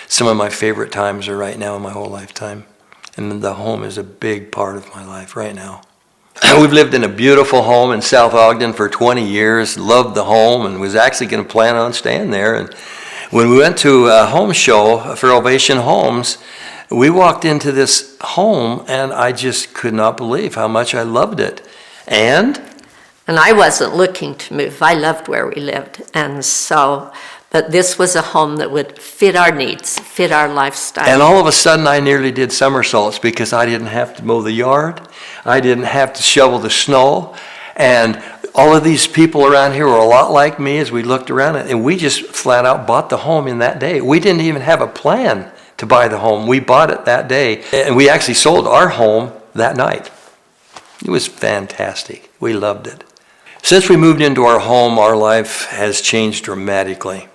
some of my favorite times are right now in my whole lifetime. And the home is a big part of my life right now. We've lived in a beautiful home in South Ogden for 20 years, loved the home, and was actually going to plan on staying there. And when we went to a home show for Ovation Homes, we walked into this home, and I just could not believe how much I loved it. And I wasn't looking to move. I loved where we lived. But this was a home that would fit our needs, fit our lifestyle. And all of a sudden, I nearly did somersaults because I didn't have to mow the yard. I didn't have to shovel the snow. And all of these people around here were a lot like me as we looked around. And we just flat out bought the home in that day. We didn't even have a plan to buy the home. We bought it that day. And we actually sold our home that night. It was fantastic. We loved it. Since we moved into our home, our life has changed dramatically.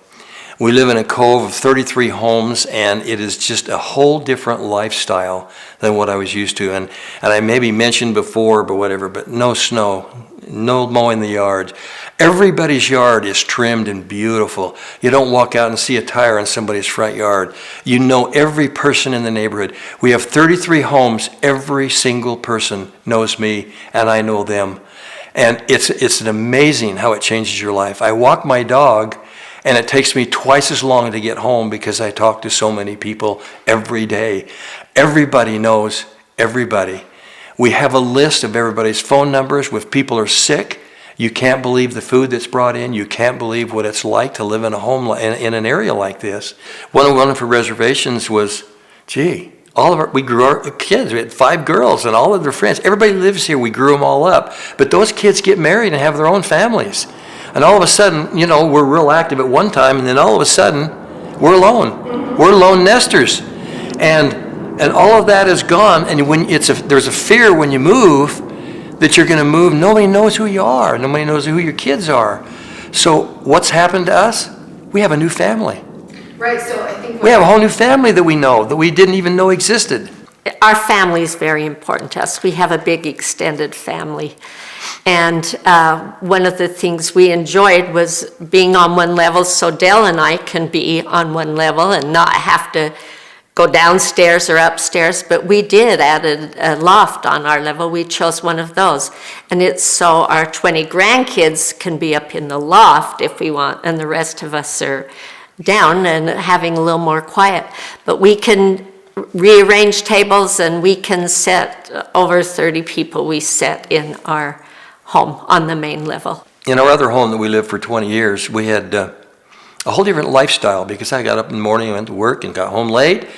We live in a cove of 33 homes, and it is just a whole different lifestyle than what I was used to. And I maybe mentioned before, but no snow, no mowing the yards. Everybody's yard is trimmed and beautiful. You don't walk out and see a tire in somebody's front yard. You know every person in the neighborhood. We have 33 homes. Every single person knows me, and I know them. And it's amazing how it changes your life. I walk my dog, and it takes me twice as long to get home because I talk to so many people every day. Everybody knows everybody. We have a list of everybody's phone numbers. If people are sick, you can't believe the food that's brought in. You can't believe what it's like to live in a home in an area like this. One of our reservations was, we grew our kids. We had 5 girls and all of their friends. Everybody lives here. We grew them all up. But those kids get married and have their own families. And all of a sudden, we're real active at one time, and then all of a sudden, we're alone. We're lone nesters. And all of that is gone. And there's a fear when you move that you're going to move. Nobody knows who you are. Nobody knows who your kids are. So what's happened to us? We have a new family. Right, so I think we have a whole new family that we know, that we didn't even know existed. Our family is very important to us. We have a big extended family. And one of the things we enjoyed was being on one level, so Dell and I can be on one level and not have to go downstairs or upstairs, but we did add a loft on our level. We chose one of those. And it's so our 20 grandkids can be up in the loft if we want, and the rest of us are down and having a little more quiet. But we can rearrange tables, and we can set over 30 people we set in our home on the main level. In our other home that we lived for 20 years, we had a whole different lifestyle because I got up in the morning, went to work, and got home late,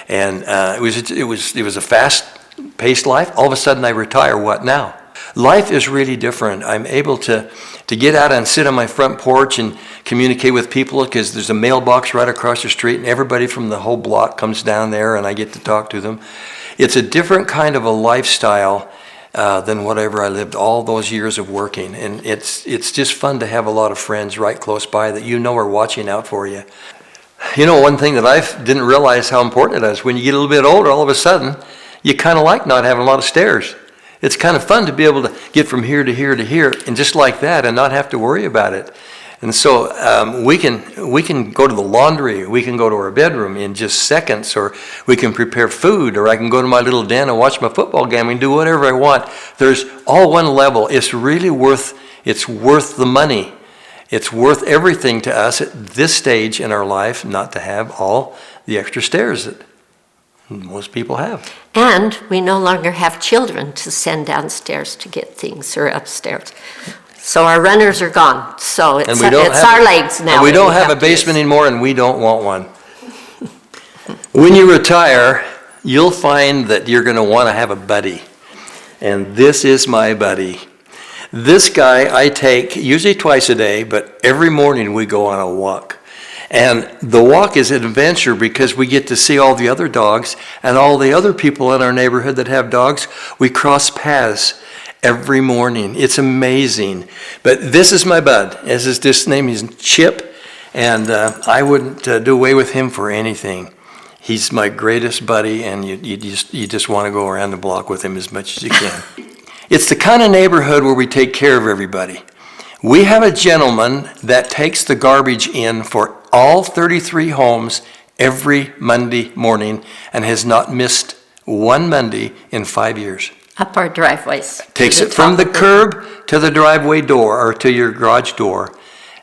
and it was a fast-paced life. All of a sudden, I retire. What now? Life is really different. I'm able to get out and sit on my front porch and communicate with people because there's a mailbox right across the street, and everybody from the whole block comes down there, and I get to talk to them. It's a different kind of a lifestyle than whatever I lived all those years of working. And it's just fun to have a lot of friends right close by that are watching out for you. One thing that I didn't realize how important it is, when you get a little bit older, all of a sudden, you kind of like not having a lot of stairs. It's kind of fun to be able to get from here to here to here, and just like that, and not have to worry about it. And so we can go to the laundry, we can go to our bedroom in just seconds, or we can prepare food, or I can go to my little den and watch my football game and do whatever I want. There's all one level. It's really worth the money. It's worth everything to us at this stage in our life not to have all the extra stairs that most people have. And we no longer have children to send downstairs to get things or upstairs. So our runners are gone. So it's our legs now. And we don't have a basement anymore, and we don't want one. When you retire, you'll find that you're going to want to have a buddy. And this is my buddy. This guy I take usually twice a day, but every morning we go on a walk. And the walk is an adventure because we get to see all the other dogs and all the other people in our neighborhood that have dogs. We cross paths every morning. It's amazing. But this is my bud. His name is Chip, and I wouldn't do away with him for anything. He's my greatest buddy, and you just want to go around the block with him as much as you can. It's the kind of neighborhood where we take care of everybody. We have a gentleman that takes the garbage in for all 33 homes every Monday morning and has not missed one Monday in 5 years. Up our driveways. Takes to it from the top. curb to the driveway door or to your garage door.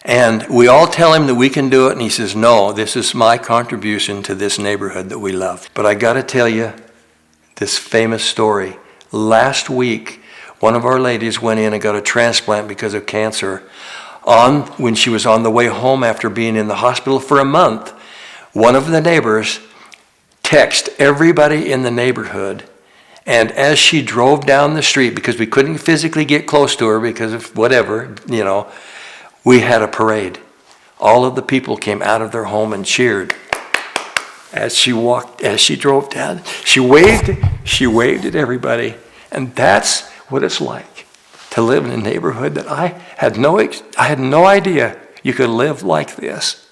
And we all tell him that we can do it, and he says, no, this is my contribution to this neighborhood that we love. But I got to tell you this famous story. Last week, one of our ladies went in and got a transplant because of cancer. When she was on the way home after being in the hospital for a month, one of the neighbors texted everybody in the neighborhood, and as she drove down the street, because we couldn't physically get close to her because of whatever, we had a parade. All of the people came out of their home and cheered as she drove down. She waved at everybody. And that's what it's like to live in a neighborhood that I had no idea you could live like this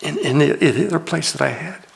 in the other place that I had.